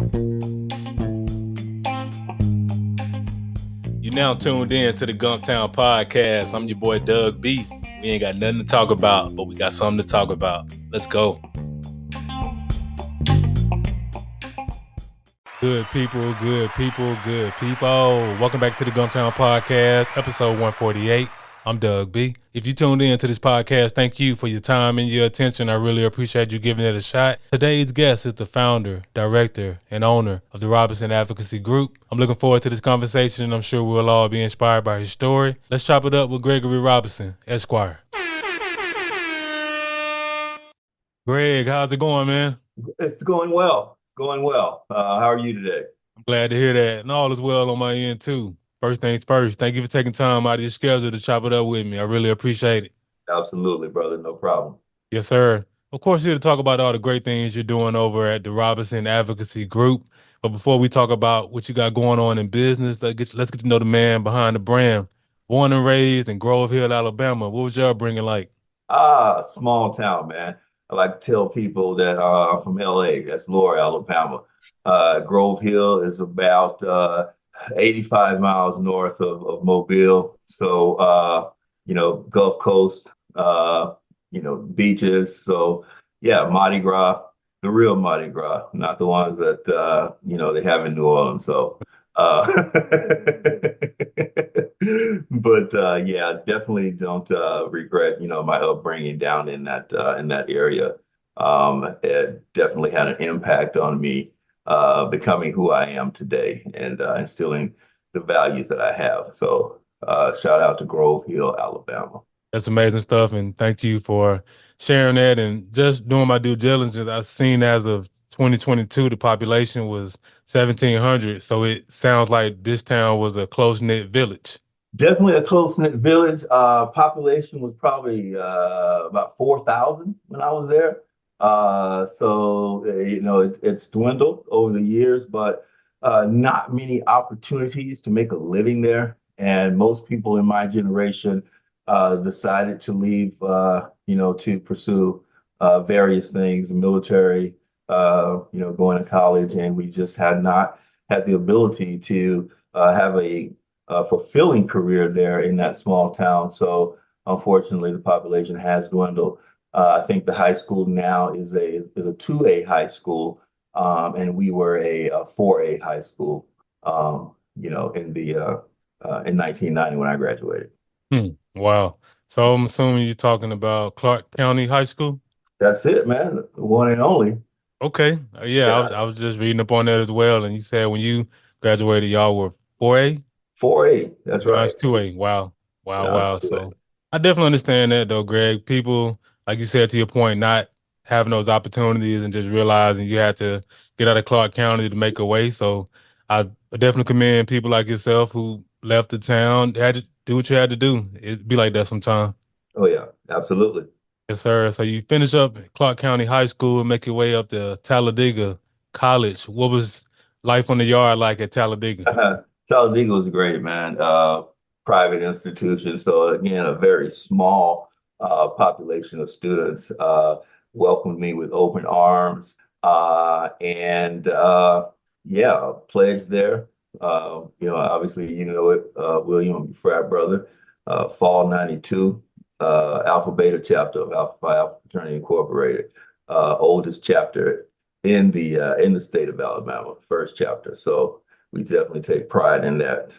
You now tuned in to the Gumptown Podcast. I'm your boy Doug B. We ain't got nothing to talk about, but we got something to talk about. Let's go. Good people, good people, good people. Welcome back to the Gumptown Podcast, episode 148. I'm Doug B. If you tuned in to this podcast, thank you for your time and your attention. I really appreciate you giving it a shot. Today's guest is the founder, director, and owner of the Robinson Advocacy Group. I'm looking forward to this conversation, and I'm sure we'll all be inspired by his story. Let's chop it up with Gregory Robinson, Esquire. Greg, how's it going, man? It's going well. How are you today? I'm glad to hear that, and all is well on my end, too. First things first, thank you for taking time out of your schedule to chop it up with me. I really appreciate it. Absolutely, brother. No problem. Yes, sir. Of course, here to talk about all the great things you're doing over at the Robinson Advocacy Group. But before we talk about what you got going on in business, let's get to know the man behind the brand. Born and raised in Grove Hill, Alabama. What was your upbringing like? Small town, man. I like to tell people that I'm from LA. That's Laura, Alabama. Grove Hill is about 85 miles north of Mobile. So, Gulf Coast, beaches. So, yeah, Mardi Gras, the real Mardi Gras, not the ones that, they have in New Orleans. So, uh, yeah, definitely don't regret, my upbringing down in that area. It definitely had an impact on me becoming who I am today and instilling the values that I have. So shout out to Grove Hill, Alabama. That's amazing stuff, and thank you for sharing that. And just doing my due diligence, I've seen as of 2022, the population was 1,700. So it sounds like this town was a close-knit village. Definitely a close-knit village. Population was probably about 4,000 when I was there. It's dwindled over the years, but not many opportunities to make a living there. And most people in my generation decided to leave, to pursue various things, military, going to college, and we just had not had the ability to have a fulfilling career there in that small town. So unfortunately, the population has dwindled. I think the high school now is a 2A high school, and we were a 4A high school. In 1990 when I graduated. Wow. So I'm assuming you're talking about Clark County High School? That's it, man. One and only. Okay. Yeah, Yeah, I was just reading up on that as well. And you said when you graduated, y'all were 4A? 4A. That's Now right. it's 2A. Wow. Wow, Now it's wow. 2A. So I definitely understand that though, Greg. People, like you said, to your point, not having those opportunities and just realizing you had to get out of Clark County to make a way. So I definitely commend people like yourself who left the town, had to do what you had to do. It'd be like that sometime. Oh yeah, absolutely. Yes, sir. So you finish up at Clark County High School and make your way up to Talladega College. What was life on the yard like at Talladega? Talladega was great, man. Private institution, so again, a very small population of students welcomed me with open arms, and yeah, pledged there. Obviously, it, William, frat brother, Fall '92, Alpha Beta chapter of Alpha Phi Alpha Fraternity Incorporated, oldest chapter in the state of Alabama, first chapter. So we definitely take pride in that.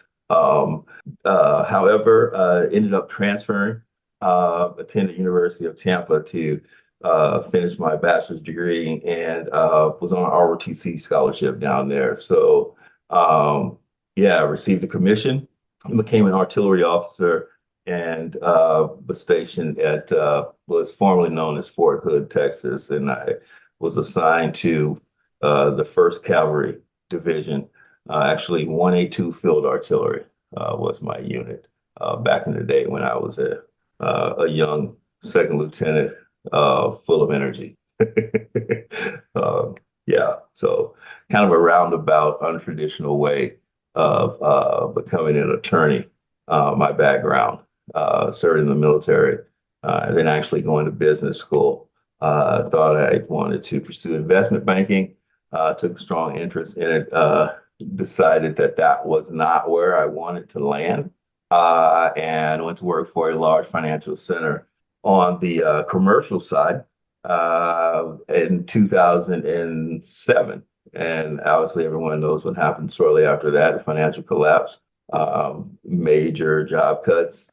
However, ended up transferring, attended University of Tampa to finish my bachelor's degree and was on an ROTC scholarship down there. So yeah, I received a commission, became an artillery officer, and was stationed at was formerly known as Fort Hood, Texas, and I was assigned to the First Cavalry Division. Actually, 1A2 Field Artillery was my unit back in the day when I was a young second lieutenant, full of energy. Yeah, so kind of a roundabout, untraditional way of becoming an attorney. My background, serving in the military, and then actually going to business school. Thought I wanted to pursue investment banking. took a strong interest in it, decided that that was not where I wanted to land, and went to work for a large financial center on the commercial side in 2007. And obviously, everyone knows what happened shortly after that, the financial collapse, major job cuts.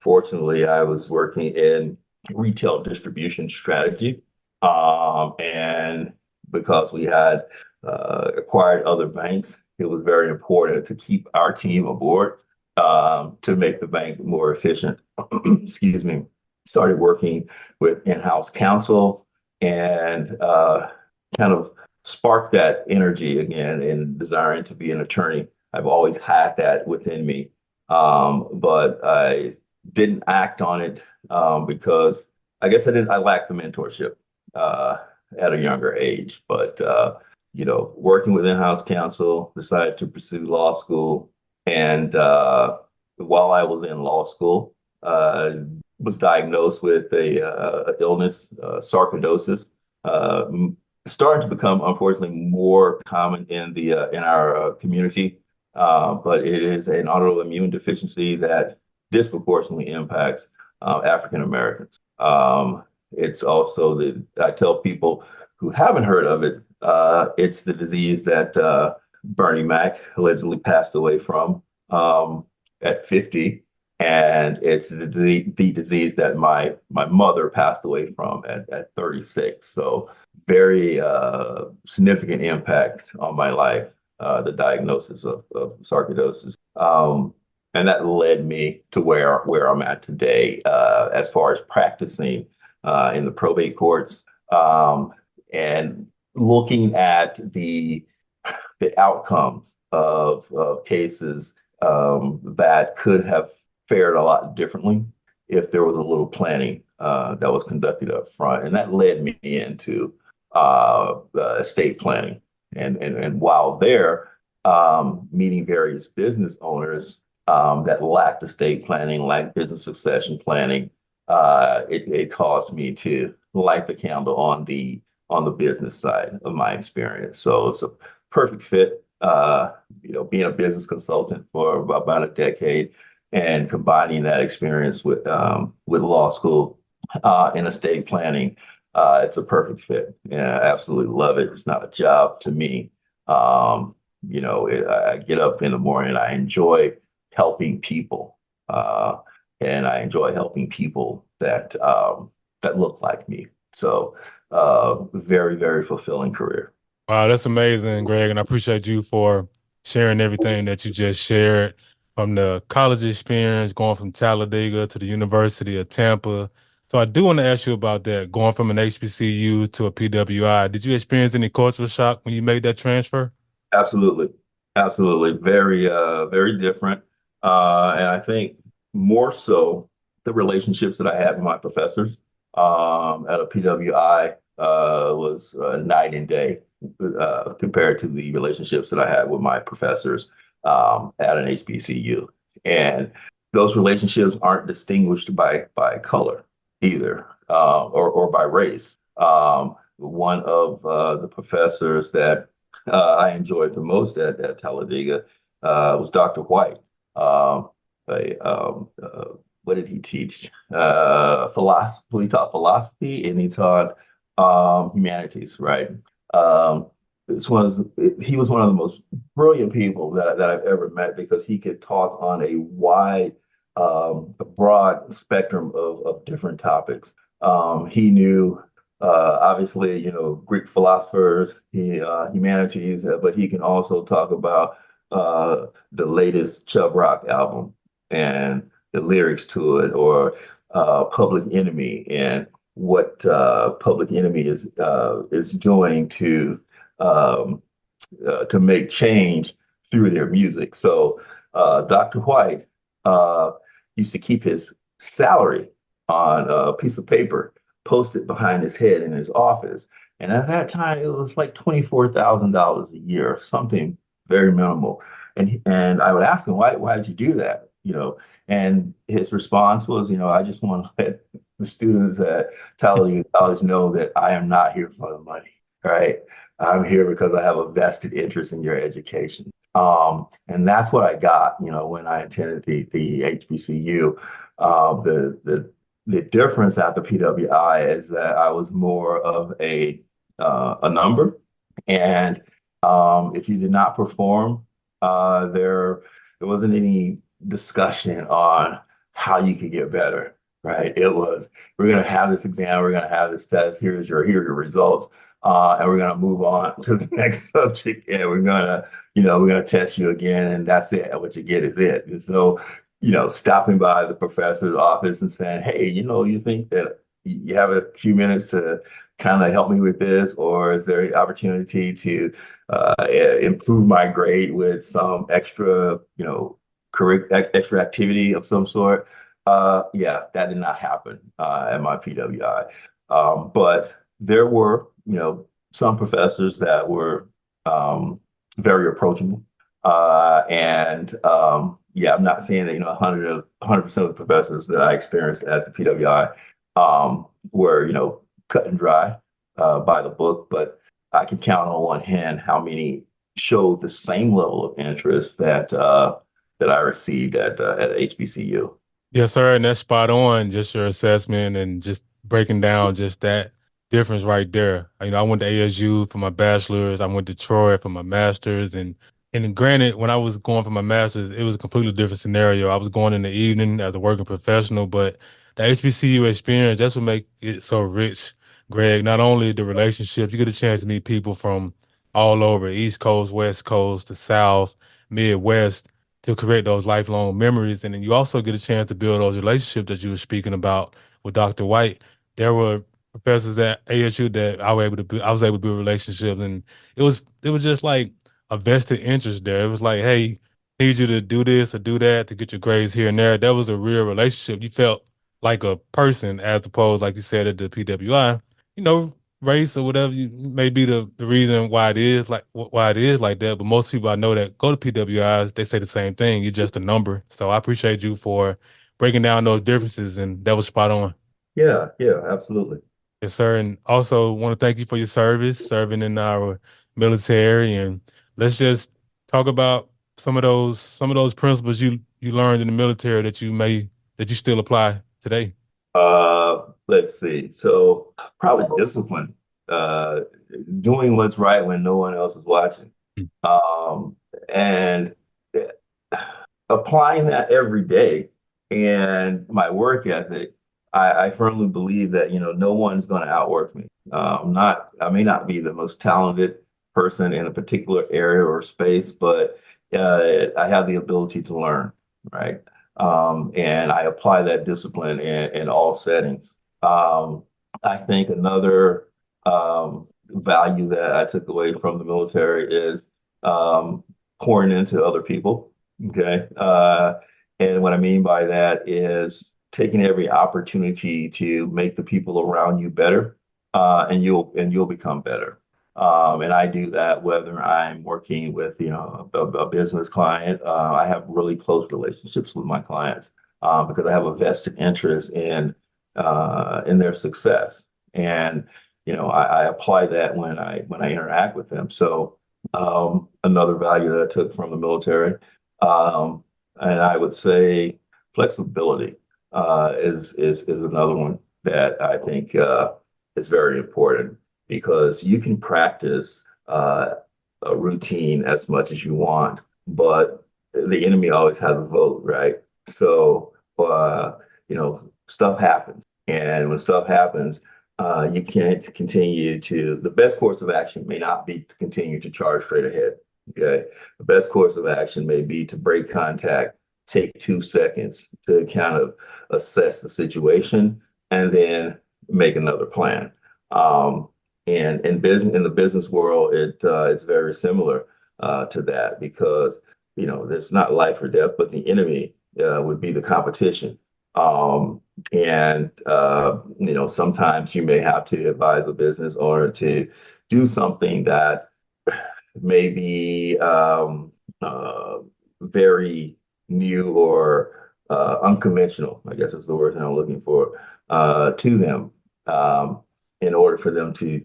Fortunately, I was working in retail distribution strategy. And because we had acquired other banks, it was very important to keep our team aboard to make the bank more efficient. Excuse me. Started working with in-house counsel and kind of sparked that energy again in desiring to be an attorney. I've always had that within me, but I didn't act on it because I guess I lacked the mentorship uh, at a younger age. But working with in-house counsel, decided to pursue law school, and while I was in law school, was diagnosed with a illness, sarcoidosis, uh, starting to become unfortunately more common in our community. But it is an autoimmune deficiency that disproportionately impacts African Americans. It's also I tell people who haven't heard of it, it's the disease that Bernie Mac allegedly passed away from at 50. And it's the disease that my mother passed away from at 36. So very significant impact on my life, the diagnosis of sarcoidosis. And that led me to where I'm at today, as far as practicing in the probate courts, and looking at the outcomes of cases that could have fared a lot differently if there was a little planning that was conducted up front. And that led me into estate planning. And while there, meeting various business owners that lacked estate planning, lacked business succession planning, it caused me to light the candle on the business side of my experience. So it's a perfect fit. Being a business consultant for about a decade and combining that experience with law school and estate planning, it's a perfect fit. Yeah, I absolutely love it. It's not a job to me. I get up in the morning. I enjoy helping people, and I enjoy helping people that look like me. So, very, very fulfilling career. Wow, that's amazing, Greg, and I appreciate you for sharing everything that you just shared from the college experience, going from Talladega to the University of Tampa. So I do want to ask you about that, going from an HBCU to a PWI. Did you experience any cultural shock when you made that transfer? Absolutely. Absolutely. Very, very different. And I think more so the relationships that I had with my professors at a PWI was night and day compared to the relationships that I had with my professors at an HBCU. And those relationships aren't distinguished by color either, or by race. One of the professors that I enjoyed the most at Talladega was Dr. White. Um, what did he teach? Philosophy. He taught philosophy and he taught humanities, right? Um, he was one of the most brilliant people that I've ever met because he could talk on a broad spectrum of different topics. He knew obviously, Greek philosophers, humanities, but he can also talk about the latest Chubb Rock album and the lyrics to it, or Public Enemy and what Public Enemy is doing um, to make change through their music. So Dr. White uh, used to keep his salary on a piece of paper posted behind his head in his office. And at that time, it was like $24,000 a year, something very minimal. And I would ask him, why did you do that? And his response was, I just want to let the students at Talladega College know that I am not here for the money, right? I'm here because I have a vested interest in your education. And that's what I got, when I attended the HBCU. The difference at the PWI is that I was more of a number, and if you did not perform, there wasn't any discussion on how you could get better. Right? It was, we're going to have this exam, we're going to have this test. Here are your results, and we're going to move on to the next subject, and we're going to test you again, and that's it. What you get is it. And so, stopping by the professor's office and saying, hey, you think that you have a few minutes to kind of help me with this, or is there an opportunity to improve my grade with some extra, extra activity of some sort? Yeah, that did not happen at my PWI. But there were, some professors that were very approachable. And yeah, I'm not saying that, 100% of the professors that I experienced at the PWI were, cut and dry by the book, but I can count on one hand how many showed the same level of interest that I received at HBCU. Yes, sir, and that's spot on. Just your assessment and just breaking down just that difference right there. I went to ASU for my bachelor's. I went to Troy for my master's, and then granted, when I was going for my master's, it was a completely different scenario. I was going in the evening as a working professional, but the HBCU experience, that's what make it so rich, Greg. Not only the relationships, you get a chance to meet people from all over, East Coast, West Coast, the South, Midwest to create those lifelong memories. And then you also get a chance to build those relationships that you were speaking about with Dr. White. There were professors at ASU that I was able to build relationships, and it was just like a vested interest there. It was like, hey, need you to do this or do that to get your grades here and there. That was a real relationship. You felt like a person as opposed, like you said, at the PWI, you know, race or whatever may be the reason why it is like that. But most people I know that go to PWIs, they say the same thing. You're just a number. So I appreciate you for breaking down those differences, and that was spot on. Yeah, yeah, absolutely. Yes, sir. And also want to thank you for your service, serving in our military. And let's just talk about some of those principles you learned in the military that you still apply today. Let's see. So probably discipline, uh, doing what's right when no one else is watching, um, and applying that every day. And my work ethic, I firmly believe that, no one's going to outwork me. I may not be the most talented person in a particular area or space, but I have the ability to learn, right? And I apply that discipline in all settings. I think another value that I took away from the military is pouring into other people. Okay. And what I mean by that is taking every opportunity to make the people around you better, and you'll become better. And I do that whether I'm working with, a business client. I have really close relationships with my clients because I have a vested interest in their success. And I apply that when I interact with them. So another value that I took from the military, um, and I would say flexibility is another one that I think is very important because you can practice a routine as much as you want, but the enemy always has a vote, right? So, stuff happens. And when stuff happens, you can't continue the best course of action may not be to continue to charge straight ahead. Okay. The best course of action may be to break contact, take 2 seconds to kind of assess the situation, and then make another plan. Um, and in the business world, it's very similar to that because there's not life or death, but the enemy would be the competition. And sometimes you may have to advise a business owner to do something that may be very new or unconventional, I guess is the word that I'm looking for, to them, in order for them to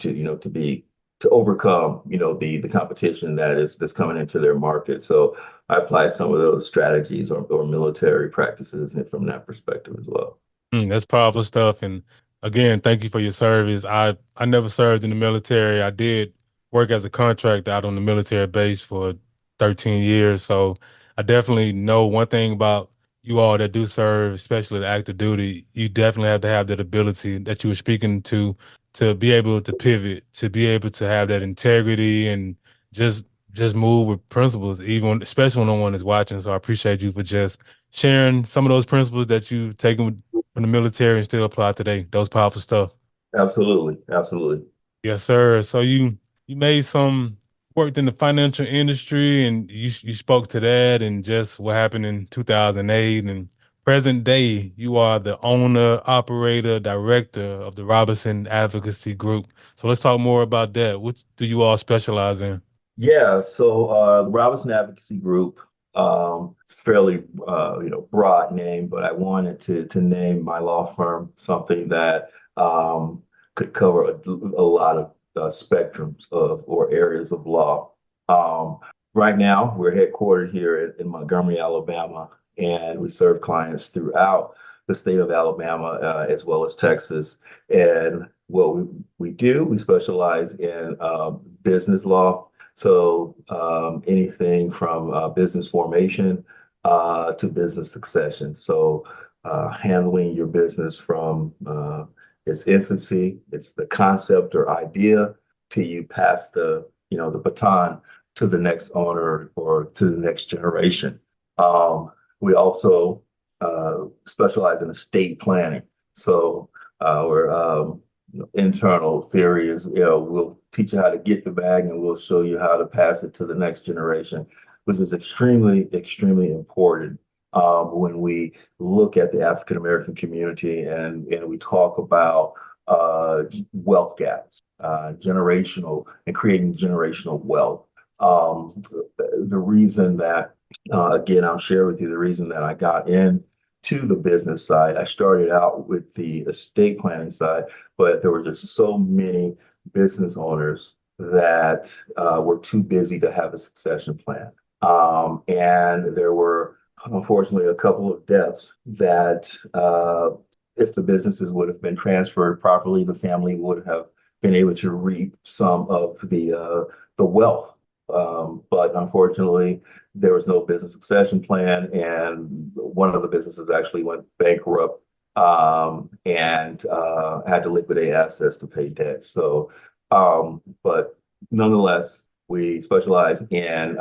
to overcome, the competition that's coming into their market. So I apply some of those strategies or military practices from that perspective as well. That's powerful stuff. And again, thank you for your service. I never served in the military. I did work as a contractor out on the military base for 13 years. So I definitely know one thing about you all that do serve, especially the active duty. You definitely have to have that ability that you were speaking to be able to pivot, to be able to have that integrity and just just move with principles, even especially when no one is watching. So I appreciate you for just sharing some of those principles that you've taken from the military and still apply today. Those powerful stuff. Absolutely, absolutely. Yes, sir. So you made some worked in the financial industry and you spoke to that and just what happened in 2008 and present day you are the owner, operator, director of the Robinson Advocacy Group. So let's talk more about that. What do you all specialize in? Yeah, so the Robinson Advocacy Group, it's fairly broad name, but I wanted to name my law firm something that could cover a lot of spectrums of or areas of law. Um, right now, we're headquartered here in Montgomery, Alabama, and we serve clients throughout the state of Alabama as well as Texas. And what we do, we specialize in business law, so anything from business formation to business succession. So handling your business from its infancy, it's the concept or idea, till you pass the baton to the next owner or to the next generation. Um, we also specialize in estate planning. So we're internal theory is, we'll teach you how to get the bag and we'll show you how to pass it to the next generation, which is extremely, extremely important when we look at the African American community and we talk about wealth gaps, generational and creating generational wealth. The reason that, again, I'll share with you the reason that I got in to the business side. I started out with the estate planning side, but there were just so many business owners that were too busy to have a succession plan. And there were, unfortunately, a couple of deaths that, if the businesses would have been transferred properly, the family would have been able to reap some of the wealth. But unfortunately, there was no business succession plan, and one of the businesses actually went bankrupt and had to liquidate assets to pay debt. So, but nonetheless, we specialize in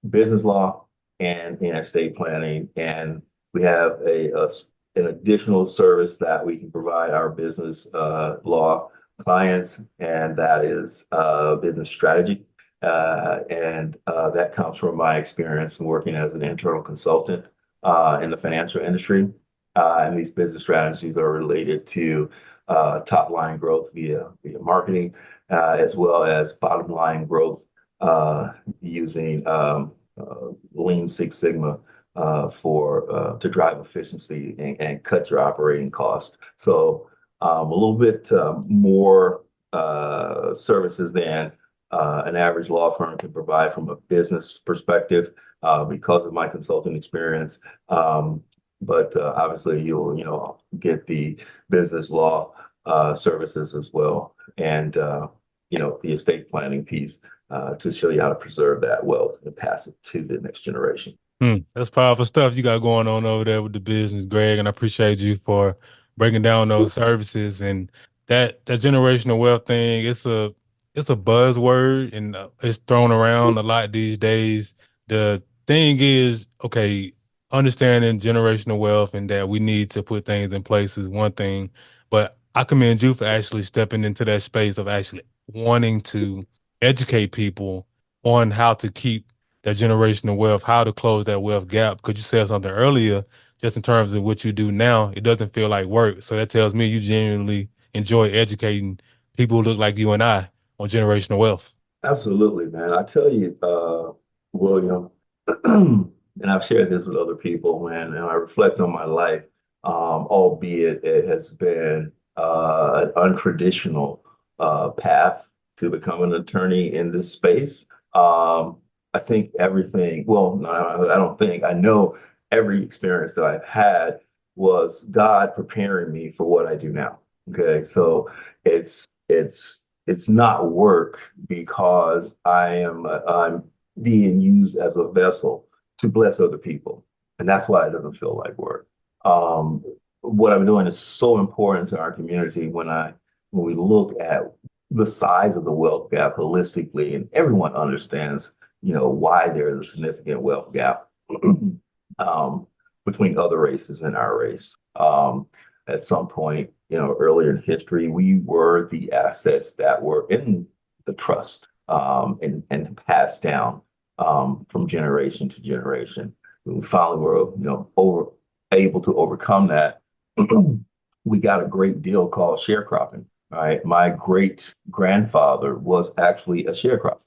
business law and in estate planning, and we have an additional service that we can provide our business law clients, and that is business strategy. And that comes from my experience working as an internal consultant in the financial industry. And these business strategies are related to top line growth via marketing, as well as bottom line growth using Lean Six Sigma for to drive efficiency and cut your operating cost. So a little bit more services than an average law firm can provide from a business perspective because of my consulting experience. But obviously, you'll get the business law services as well, and the estate planning piece to show you how to preserve that wealth and pass it to the next generation. That's powerful stuff you got going on over there with the business, Greg, and I appreciate you for breaking down those services and that generational wealth thing. It's a buzzword and it's thrown around a lot these days. The thing is, okay, understanding generational wealth and that we need to put things in place is one thing, but I commend you for actually stepping into that space of actually wanting to educate people on how to keep that generational wealth, how to close that wealth gap. Because you said something earlier, just in terms of what you do now, it doesn't feel like work. So that tells me you genuinely enjoy educating people who look like you and I on generational wealth. Absolutely, man. I tell you, William, and I've shared this with other people when I reflect on my life, albeit it has been an untraditional path to become an attorney in this space. I think everything, well, no, I don't think, I know every experience that I've had was God preparing me for what I do now. Okay. So it's not work because I'm being used as a vessel to bless other people. And that's why it doesn't feel like work. Um, what I'm doing is so important to our community when we look at the size of the wealth gap holistically, and everyone understands, why there's a significant wealth gap um, between other races and our race. At some point, earlier in history, we were the assets that were in the trust and passed down from generation to generation. We finally were, able to overcome that. We got a great deal called sharecropping. Right, my great grandfather was actually a sharecropper,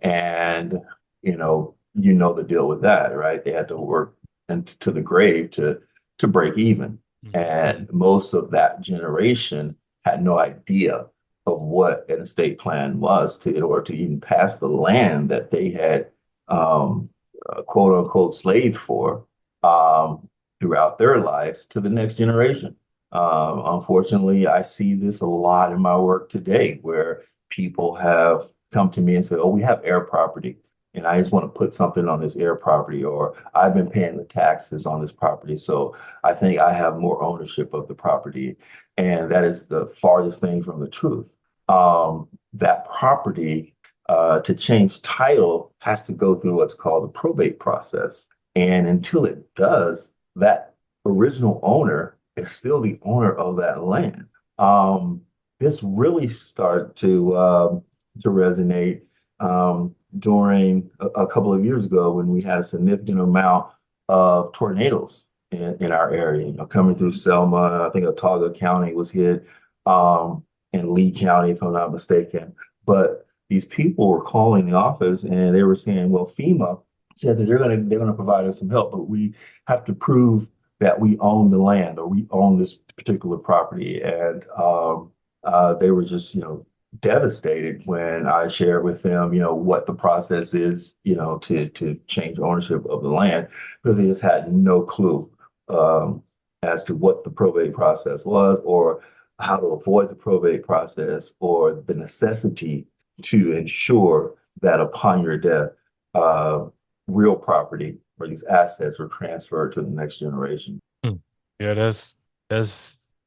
and the deal with that, right? They had to work to the grave to break even, and most of that generation had no idea of what an estate plan was in order to even pass the land that they had quote unquote slaved for throughout their lives to the next generation. Unfortunately, I see this a lot in my work today where people have come to me and said, "Oh, we have air property, and I just want to put something on this air property," or "I've been paying the taxes on this property, so I think I have more ownership of the property." And that is the farthest thing from the truth. That property, to change title, has to go through what's called the probate process. And until it does, that original owner is still the owner of that land. This really started to resonate during a couple of years ago when we had a significant amount of tornadoes in our area. Coming through Selma, I think Otago County was hit, and Lee County, if I'm not mistaken. But these people were calling the office and they were saying, "Well, FEMA said that they're gonna provide us some help, but we have to prove that we own the land or we own this particular property." And they were just, devastated when I shared with them, what the process is, to change ownership of the land, because they just had no clue as to what the probate process was, or how to avoid the probate process, or the necessity to ensure that upon your death, real property or these assets were transferred to the next generation. Hmm. Yeah, that's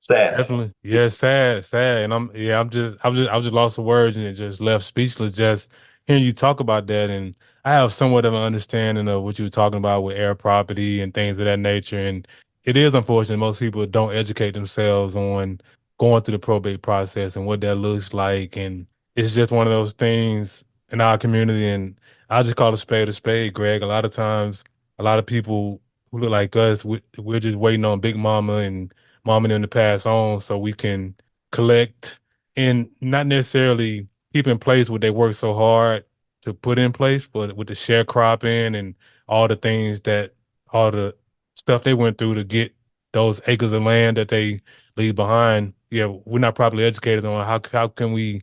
Sad. definitely, yeah, sad, sad. And I was just lost for words and it just left speechless just hearing you talk about that. And I have somewhat of an understanding of what you were talking about with air property and things of that nature. And it is unfortunate most people don't educate themselves on going through the probate process and what that looks like. And it's just one of those things in our community. And I just call a spade, Greg. A lot of times, a lot of people who look like us, we're just waiting on Big Mama and mom and them to pass on so we can collect and not necessarily keep in place what they work so hard to put in place, but with the sharecropping and all the things that all the stuff they went through to get those acres of land that they leave behind. Yeah, we're not properly educated on how can we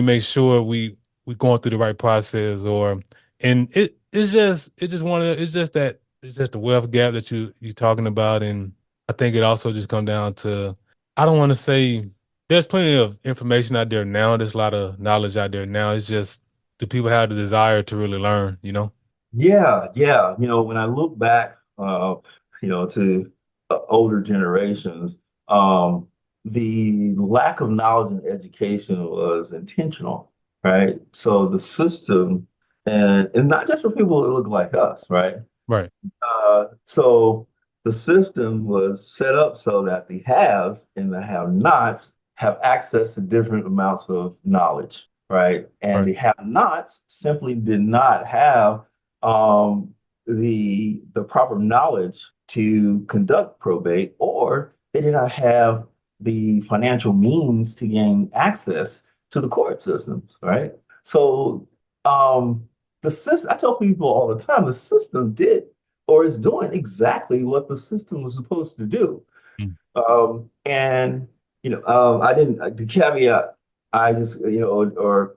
make sure we going through the right process, or and it's just the wealth gap that you talking about. And I think it also just come down to, I don't want to say there's plenty of information out there now. There's a lot of knowledge out there now. It's just, do people have the desire to really learn, you know? Yeah, yeah. When I look back, to older generations, the lack of knowledge and education was intentional, right? So the system, and not just for people that look like us, right? Right. So the system was set up so that the haves and the have-nots have access to different amounts of knowledge, right? And Right. the have-nots simply did not have the proper knowledge to conduct probate, or they did not have the financial means to gain access to the court systems, right? So the system, I tell people all the time, the system did or is doing exactly what the system was supposed to do. Mm. And I didn't, the caveat I just, to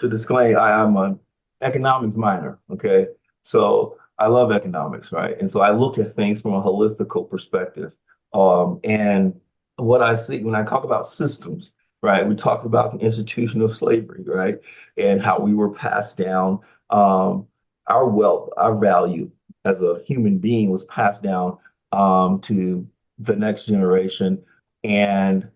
disclaim, I'm an economics minor. Okay. So I love economics, right? And so I look at things from a holistical perspective. And what I see when I talk about systems, right? We talked about the institution of slavery, right? And how we were passed down, our wealth, our value as a human being was passed down to the next generation. And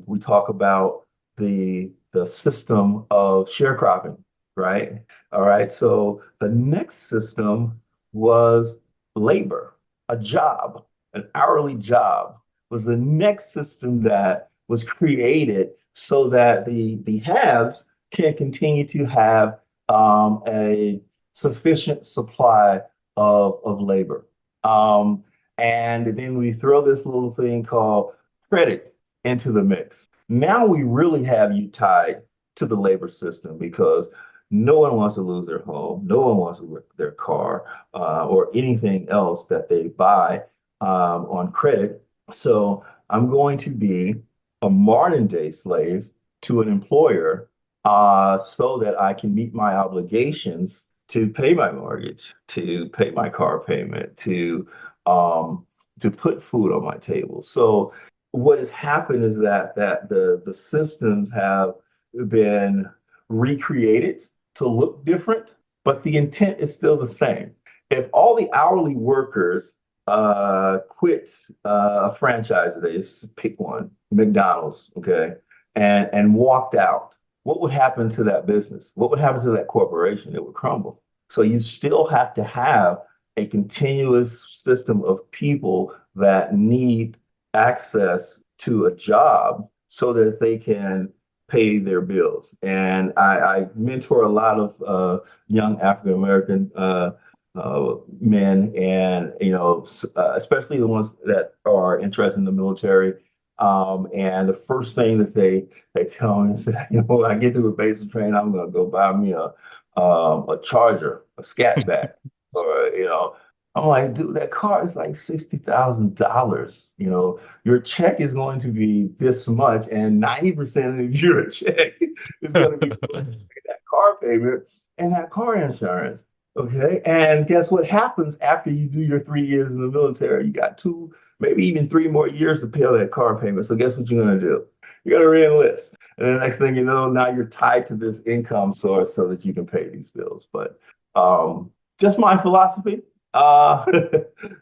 we talk about the system of sharecropping, right? All right. So the next system was labor, a job, an hourly job was the next system that was created so that the haves can continue to have a sufficient supply of labor. Um, and then we throw this little thing called credit into the mix. Now we really have you tied to the labor system because no one wants to lose their home, no one wants to lose their car or anything else that they buy on credit. So I'm going to be a modern day slave to an employer so that I can meet my obligations to pay my mortgage, to pay my car payment, um, to put food on my table. So what has happened is that the systems have been recreated to look different, but the intent is still the same. If all the hourly workers quit a franchise, they just pick one, McDonald's, okay, and walked out, what would happen to that business? What would happen to that corporation? It would crumble. So you still have to have a continuous system of people that need access to a job so that they can pay their bills. And I mentor a lot of young African American men, and especially the ones that are interested in the military. And the first thing that they tell me is that when I get to a basic training, I'm going to go buy me a charger, a scat back, or I'm like, dude, that car is like $60,000. Your check is going to be this much, and 90% of your check is going to be going to pay that car payment and that car insurance. Okay. And guess what happens after you do your 3 years in the military? You got two, maybe even three more years to pay all that car payment. So guess what you're going to do? You're going to reenlist. And the next thing you know, now you're tied to this income source so that you can pay these bills. But just my philosophy. Uh,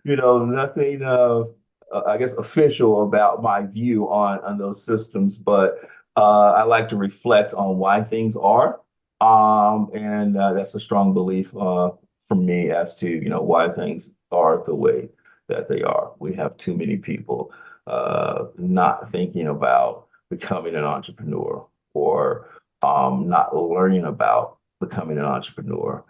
nothing, I guess, official about my view on those systems, but I like to reflect on why things are. And that's a strong belief for me as to, why things are the way that they are. We have too many people not thinking about becoming an entrepreneur or not learning about becoming an entrepreneur.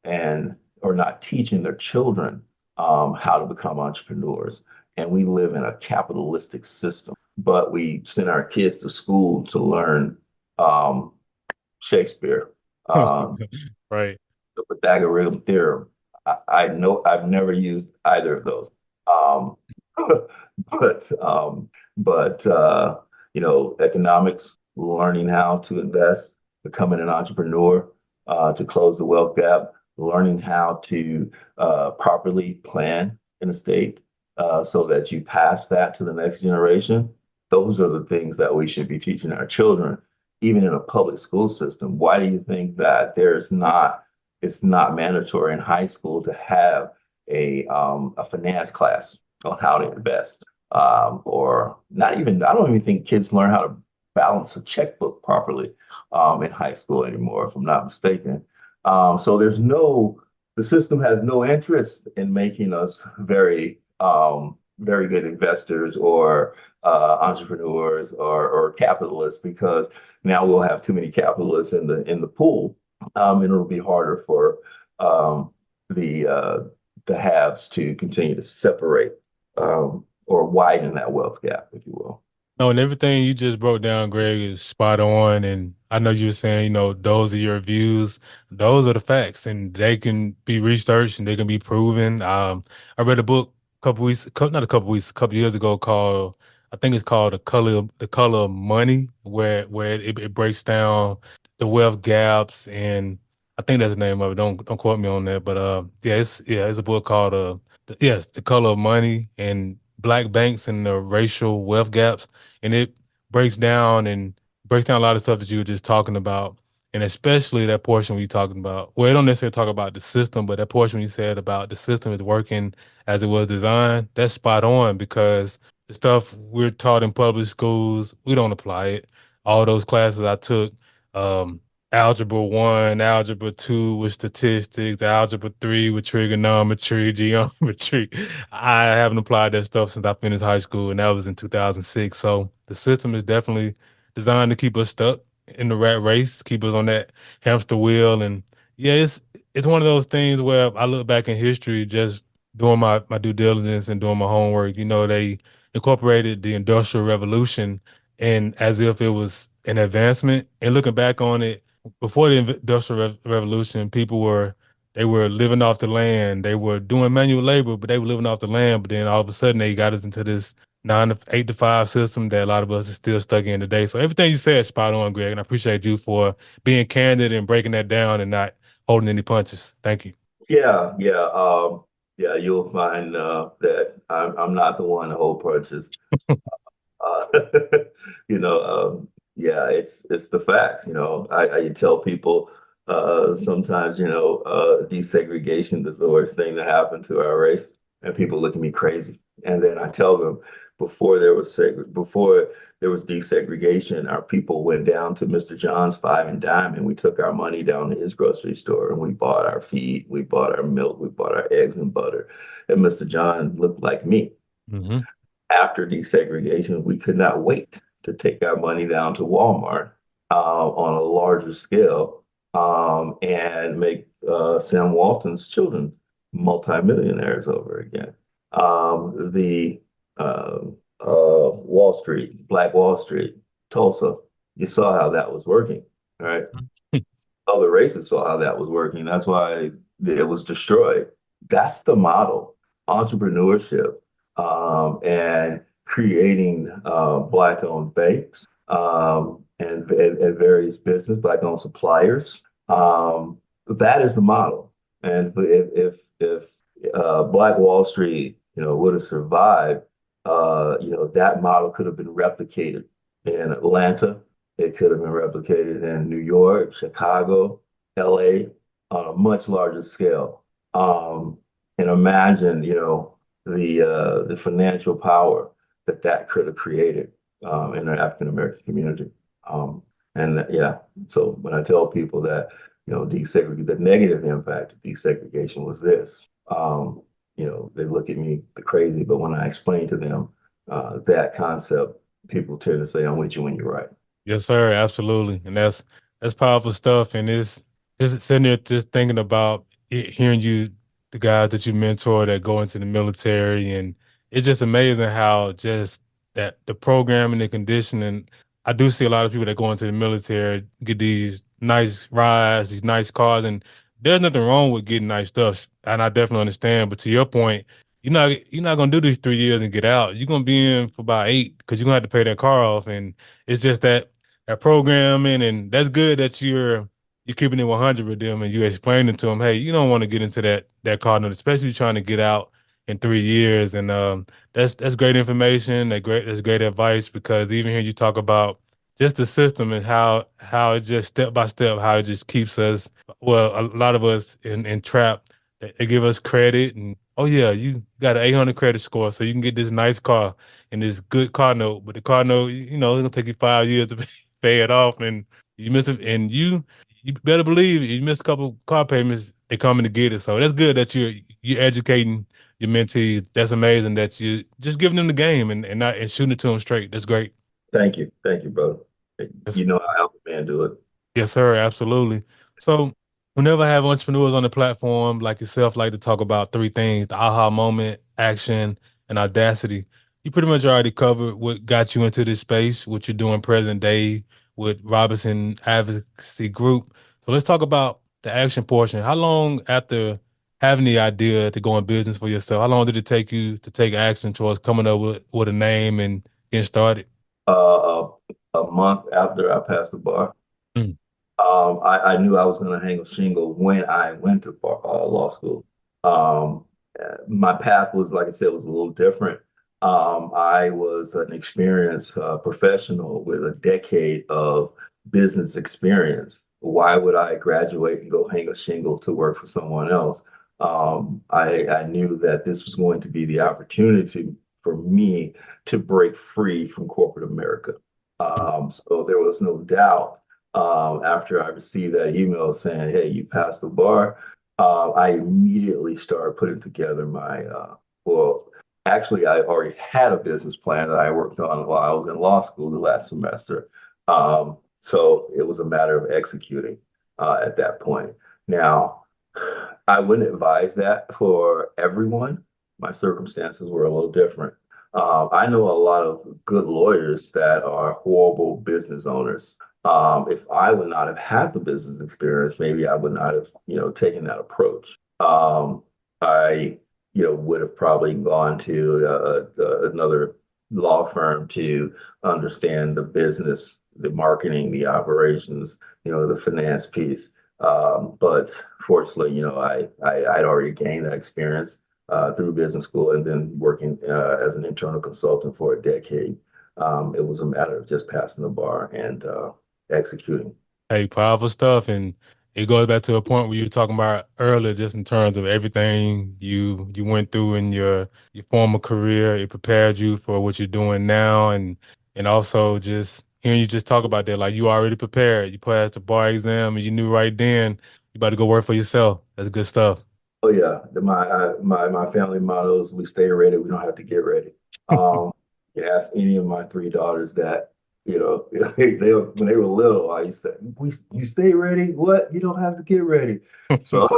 And or not teaching their children how to become entrepreneurs. And we live in a capitalistic system, but we send our kids to school to learn um, Shakespeare, um, Right. the Pythagorean theorem. I know I've never used either of those. Um, but but economics, learning how to invest, becoming an entrepreneur, to close the wealth gap, learning how to properly plan an estate so that you pass that to the next generation. Those are the things that we should be teaching our children, even in a public school system. Why do you think that it's not mandatory in high school to have a finance class on how to invest? Or not even, I don't even think kids learn how to balance a checkbook properly in high school anymore, if I'm not mistaken. So the system has no interest in making us very good investors or entrepreneurs or capitalists, because now we'll have too many capitalists in the pool, and it'll be harder for um, the uh, the haves to continue to separate or widen that wealth gap, if you will. No, and everything you just broke down, Greg, is spot on. And I know you were saying, those are your views. Those are the facts, and they can be researched and they can be proven. I read a book a couple weeks, not a couple weeks, a couple years ago called I think it's called the color of money, where it breaks down the wealth gaps, and I think that's the name of it. Don't quote me on that, but it's a book called yes, the color of money and black banks and the racial wealth gaps, and it breaks down and breaks down a lot of stuff that you were just talking about, and especially that portion we talking about. Well, it don't necessarily talk about the system, but that portion you said about the system is working as it was designed. That's spot on because the stuff we're taught in public schools, we don't apply it. All those classes I took, um, algebra one, algebra two with statistics, algebra three with trigonometry, geometry. I haven't applied that stuff since I finished high school, and that was in 2006. So the system is definitely designed to keep us stuck in the rat race, keep us on that hamster wheel. And yeah, it's one of those things where I look back in history, just doing my due diligence and doing my homework. They incorporated the Industrial Revolution and as if it was an advancement. And looking back on it, before the Industrial Revolution, they were living off the land. They were doing manual labor, but they were living off the land. But then all of a sudden, they got us into this 9 to 8 to 5 system that a lot of us are still stuck in today. So everything you said is spot on, Greg, and I appreciate you for being candid and breaking that down and not holding any punches. Thank you. Yeah, you'll find that I'm not the one to hold punches. Uh, you know, yeah, it's the facts. I tell people sometimes, desegregation is the worst thing to happen to our race, and people look at me crazy. And then I tell them before there was desegregation, our people went down to Mr. John's Five and Dime, and we took our money down to his grocery store, and we bought our feed, we bought our milk, we bought our eggs and butter, and Mr. John looked like me. Hmm. After desegregation, we could not wait to take our money down to Walmart on a larger scale and make Sam Walton's children multimillionaires over again. The Wall Street, Black Wall Street, Tulsa, you saw how that was working, right? Other races saw how that was working. That's why it was destroyed. That's the model. Entrepreneurship and creating Black-owned banks and various business, Black-owned suppliers. That is the model. And if Black Wall Street, would have survived, that model could have been replicated in Atlanta. It could have been replicated in New York, Chicago, LA on a much larger scale. And imagine, the financial power that could have created in the African American community. Yeah, so when I tell people that, desegregate, the negative impact of desegregation was this, they look at me crazy, but when I explain to them that concept, people tend to say, I'm with you when you're right. Yes, sir. Absolutely. And that's powerful stuff. And it's just sitting there just thinking about hearing the guys that you mentor that go into the military. And it's just amazing how just that the programming and conditioning. I do see a lot of people that go into the military get these nice rides, these nice cars, and there's nothing wrong with getting nice stuff. And I definitely understand. But to your point, you're not gonna do these 3 years and get out. You're gonna be in for about 8 because you're gonna have to pay that car off. And it's just that programming, and that's good that you're keeping it 100 with them and you explaining to them, hey, you don't want to get into that car note, especially trying to get out in 3 years. And that's great information. That's great advice because even here you talk about just the system and how it just step by step how it just keeps us, well, a lot of us in trap. They give us credit and, oh yeah, you got an 800 credit score, so you can get this nice car and this good car note. But the car note, it's gonna take you 5 years to pay it off, and you miss it, and you better believe you miss a couple car payments, they coming to get it. So that's good that you're educating your mentees. That's amazing that you just giving them the game and not and shooting it to them straight. That's great. Thank you, brother. Yes, You know how help a man do it. yes, sir. Absolutely. So whenever I have entrepreneurs on the platform like yourself, like to talk about three things: the aha moment, action, and audacity. You pretty much already covered what got you into this space, what you're doing present day with Robinson Advocacy Group. So let's talk about the action portion. How long after having the idea to go in business for yourself, how long did it take you to take action towards coming up with a name and getting started? Uh, a month after I passed the bar. Mm. I knew I was going to hang a shingle when I went to law school. Um, my path was, like I said, was a little different. I was an experienced professional with a decade of business experience. Why would I graduate and go hang a shingle to work for someone else? I knew that this was going to be the opportunity for me to break free from corporate America. So there was no doubt after I received that email saying, "Hey, you passed the bar," I immediately started putting together well, actually, I already had a business plan that I worked on while I was in law school the last semester. So it was a matter of executing at that point. Now, I wouldn't advise that for everyone. My circumstances were a little different. I know a lot of good lawyers that are horrible business owners. If I would not have had the business experience, maybe I would not have, taken that approach. I, would have probably gone to another law firm to understand the business, the marketing, the operations, the finance piece. But fortunately, I'd already gained that experience through business school and then working as an internal consultant for a decade. It was a matter of just passing the bar and executing. Hey, powerful stuff. And it goes back to a point where you were talking about earlier, just in terms of everything you went through in your former career. It prepared you for what you're doing now, and also just hearing you just talk about that, like you already prepared. You passed the bar exam, and you knew right then you about to go work for yourself. That's good stuff. Oh yeah, my family motto is we stay ready, we don't have to get ready. You ask any of my three daughters that, when they were little, I used to you stay ready? What? You don't have to get ready. So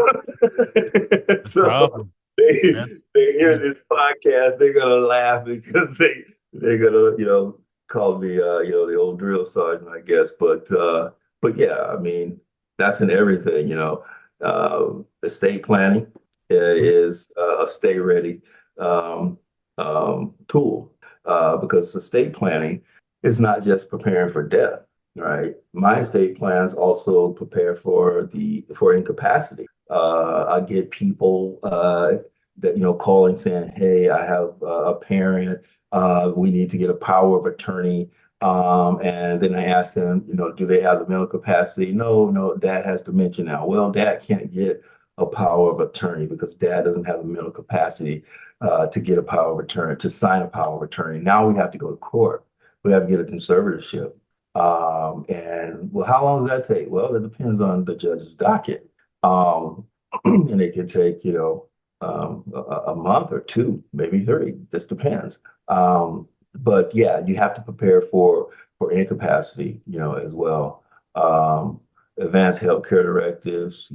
so Powerful. they hear Yeah. this podcast, they're gonna laugh because they're gonna, call me the old drill sergeant, I guess. But yeah, I mean, that's in everything, estate planning is a stay ready um, tool because estate planning is not just preparing for death, right? My estate plans also prepare for incapacity. I get people that calling saying, "Hey, I have a parent. We need to get a power of attorney." And then I ask them, do they have the mental capacity? No, no, dad has dementia now. Well, dad can't get a power of attorney because dad doesn't have the mental capacity to get a power of attorney, to sign a power of attorney. Now we have to go to court. We have to get a conservatorship. And well, how long does that take? Well, it depends on the judge's docket. Um, and it could take, a month or two, maybe three, just depends. But yeah, you have to prepare for incapacity, as well. Advanced healthcare directives,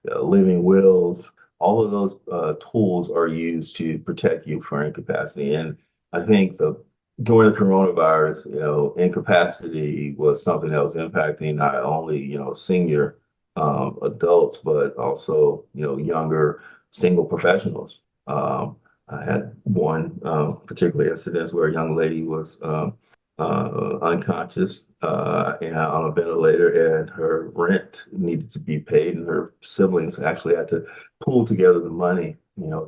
living wills, all of those tools are used to protect you for incapacity. And I think during the coronavirus, incapacity was something that was impacting not only, senior adults, but also, younger single professionals. I had one particular incident where a young lady was unconscious and on a ventilator, and her rent needed to be paid, and her siblings actually had to pull together the money,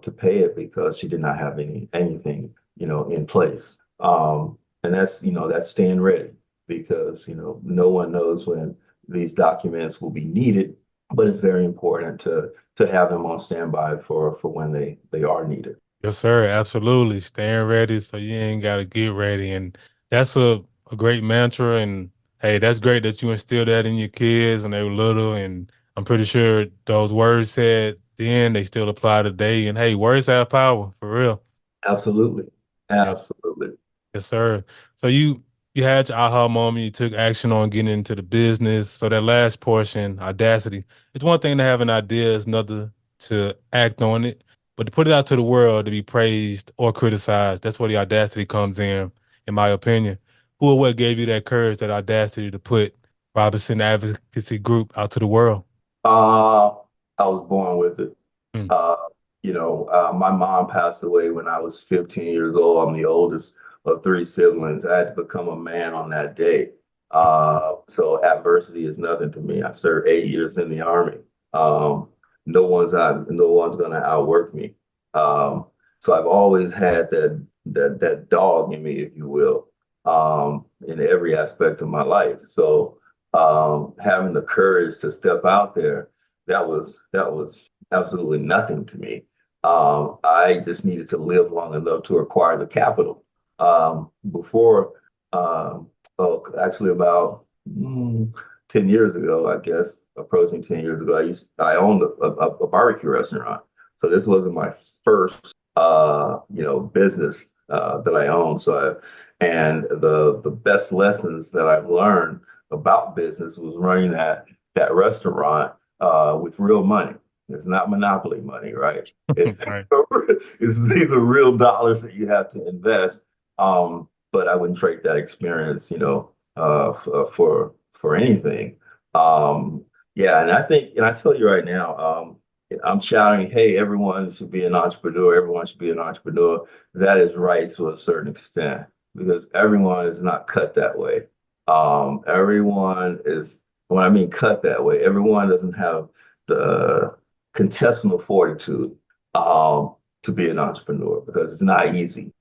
to pay it because she did not have anything, in place. And that's staying ready because no one knows when these documents will be needed, but it's very important to have them on standby for when they are needed. Yes, sir. Absolutely. Staying ready so you ain't got to get ready. And that's a great mantra. And hey, that's great that you instilled that in your kids when they were little. And I'm pretty sure those words said then, they still apply today. And hey, words have power for real. Absolutely. Yes. Absolutely. Yes, sir. So you had your aha moment, you took action on getting into the business. So that last portion, audacity. It's one thing to have an idea, it's another to act on it. But to put it out to the world to be praised or criticized, that's where the audacity comes in my opinion. Who or what gave you that courage, that audacity to put Robinson Advocacy Group out to the world? Uh, I was born with it. Mm. Uh, my mom passed away when I was 15 years old. I'm the oldest. of three siblings. I had to become a man on that day. So adversity is nothing to me. I served 8 years in the army. Um, no one's gonna outwork me. Um, so I've always had that dog in me, if you will, in every aspect of my life. So having the courage to step out there, that was absolutely nothing to me. I just needed to live long enough to acquire the capital. Before, oh, actually about 10 years ago, I guess, approaching 10 years ago, I owned a barbecue restaurant. So this wasn't my first, business that I owned. And the best lessons that I've learned about business was running that restaurant with real money. It's not monopoly money, right? It's Right. it's either real dollars that you have to invest. But I wouldn't trade that experience, for anything. Yeah, and I think, and I tell you right now, I'm shouting, hey, everyone should be an entrepreneur. Everyone should be an entrepreneur. That is right to a certain extent because everyone is not cut that way. Everyone is, when I mean cut that way, everyone doesn't have the intestinal fortitude to be an entrepreneur because it's not easy.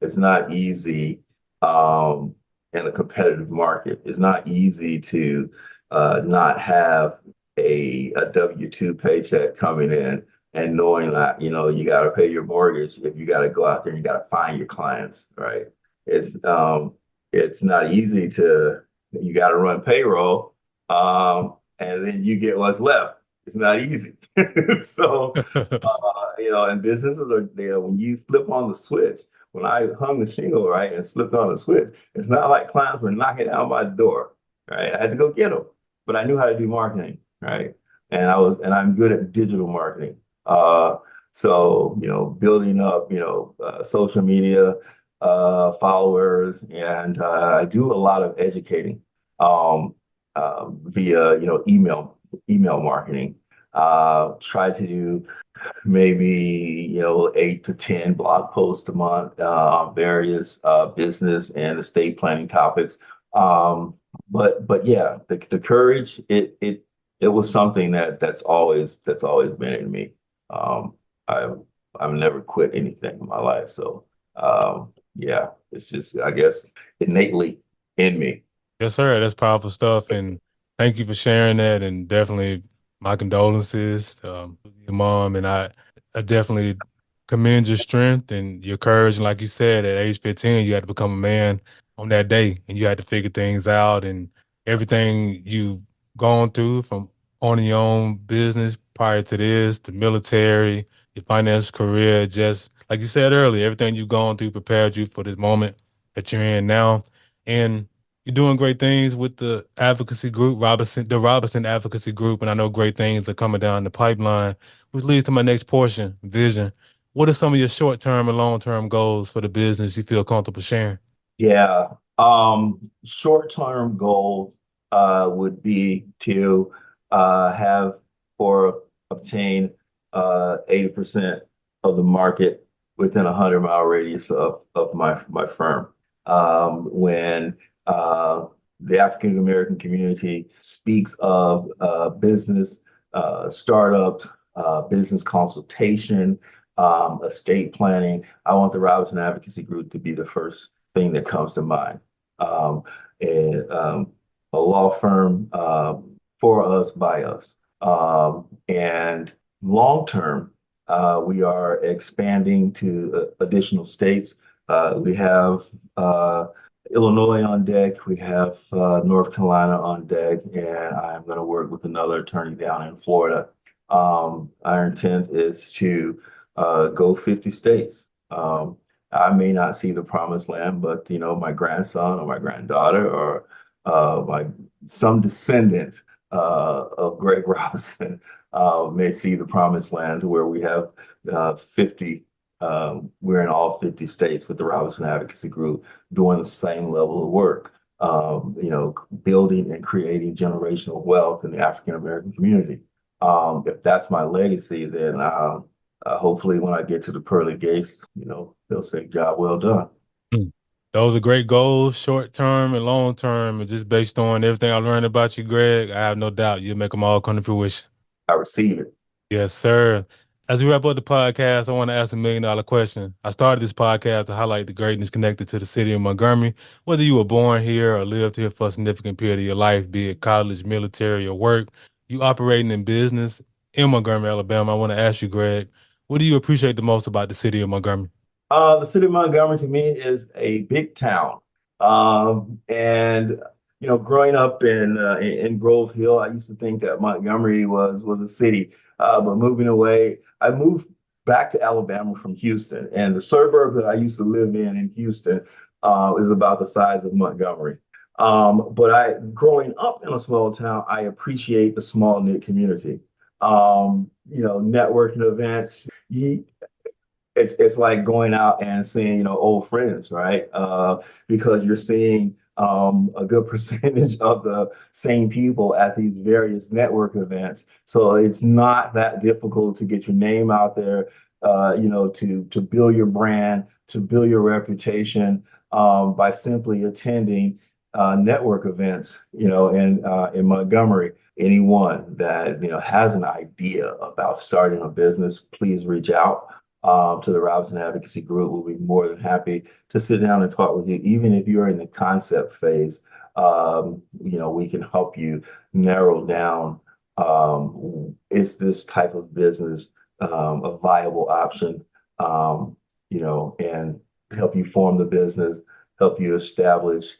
It's not easy in a competitive market. It's not easy to not have a W-2 paycheck coming in and knowing that, you got to pay your mortgage if you got to go out there and you got to find your clients, right? It's not easy you got to run payroll and then you get what's left. It's not easy. So, and businesses are there when you flip on the switch. When I hung the shingle, right, and slipped on the switch, it's not like clients were knocking down my door, right? I had to go get them, but I knew how to do marketing, right? And I'm good at digital marketing. So, building up, social media followers, and I do a lot of educating via, email marketing. Try to do maybe 8 to 10 blog posts a month on various business and estate planning topics. But yeah, the courage it was something that's always been in me. I've never quit anything in my life, so yeah, it's just I guess innately in me. Yes, sir. That's powerful stuff. And thank you for sharing that. And definitely my condolences to your mom. And I definitely commend your strength and your courage. And like you said, at age 15, you had to become a man on that day and you had to figure things out and everything you gone through from owning your own business prior to this, the military, your finance career, just like you said earlier, everything you've gone through prepared you for this moment that you're in now. And you're doing great things with the advocacy group, the Robinson Advocacy Group, and I know great things are coming down the pipeline, which leads to my next portion, vision. What are some of your short-term and long-term goals for the business you feel comfortable sharing? Yeah. Short-term goals would be to have or obtain 80% of the market within a 100-mile radius of my firm. When the African American community speaks of business, startups, business consultation, estate planning, I want the Robinson Advocacy Group to be the first thing that comes to mind. Um, and a law firm for us, by us. And long term, we are expanding to additional states. We have Illinois on deck. We have North Carolina on deck, and I'm going to work with another attorney down in Florida. Our intent is to go 50 states. I may not see the promised land, but my grandson or my granddaughter or my some descendant of Greg Robinson may see the promised land where we have 50. We're in all 50 states with the Robinson Advocacy Group doing the same level of work. Building and creating generational wealth in the African American community. If that's my legacy, then hopefully when I get to the pearly gates, they'll say, job well done. Those are great goals, short term and long term. And just based on everything I learned about you, Greg, I have no doubt you'll make them all come to fruition. I receive it. Yes, sir. As we wrap up the podcast, I want to ask $1 million question. I started this podcast to highlight the greatness connected to the city of Montgomery. Whether you were born here or lived here for a significant period of your life, be it college, military, or work, you operating in business in Montgomery, Alabama. I want to ask you, Greg, what do you appreciate the most about the city of Montgomery? The city of Montgomery to me is a big town. And growing up in Grove Hill, I used to think that Montgomery was a city. But moving away, I moved back to Alabama from Houston, and the suburb that I used to live in Houston is about the size of Montgomery. But growing up in a small town, I appreciate the small knit community. Networking events. It's like going out and seeing, old friends, right? Because you're seeing a good percentage of the same people at these various network events. So it's not that difficult to get your name out there, to build your brand, to build your reputation by simply attending network events, in Montgomery. Anyone that has an idea about starting a business, please reach out to the Robinson Advocacy Group. We'll be more than happy to sit down and talk with you. Even if you're in the concept phase, we can help you narrow down, is this type of business a viable option, and help you form the business, help you establish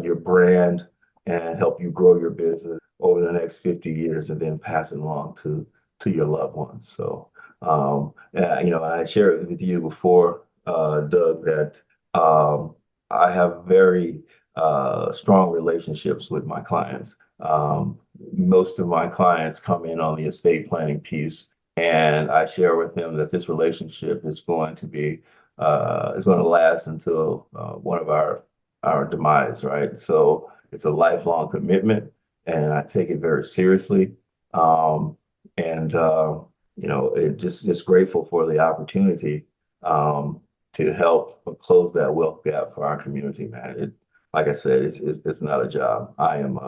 your brand, and help you grow your business over the next 50 years and then pass it along to your loved ones. So I shared with you before, Doug, that I have very strong relationships with my clients. Most of my clients come in on the estate planning piece, and I share with them that this relationship is going to last until one of our demise, right? So it's a lifelong commitment, and I take it very seriously. And it just grateful for the opportunity to help close that wealth gap for our community, man. Like I said, it's not a job. I'm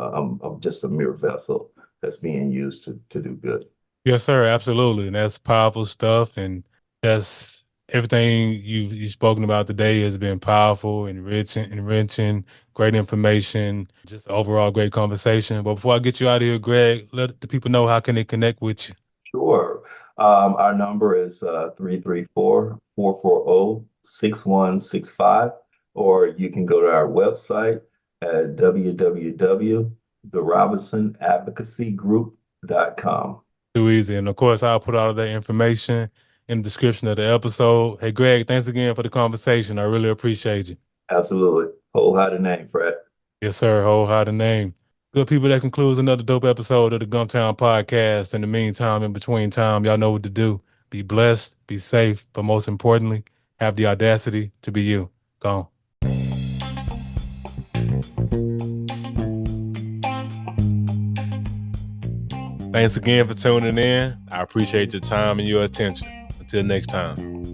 just a mere vessel that's being used to do good. Yes, sir. Absolutely. And that's powerful stuff. And that's everything you've spoken about today has been powerful, enriching, great information, just overall great conversation. But before I get you out of here, Greg, let the people know how can they connect with you. Sure. Our number is 334-440-6165, or you can go to our website at www.therobinsonadvocacygroup.com. Too easy. And of course, I'll put all of that information in the description of the episode. Hey, Greg, thanks again for the conversation. I really appreciate you. Absolutely. Wholehearted name, Fred. Yes, sir. Wholehearted name. Good people, that concludes another dope episode of the Gumptown Podcast. In the meantime, in between time, y'all know what to do. Be blessed, be safe, but most importantly, have the audacity to be you. Go on. Thanks again for tuning in. I appreciate your time and your attention. Until next time.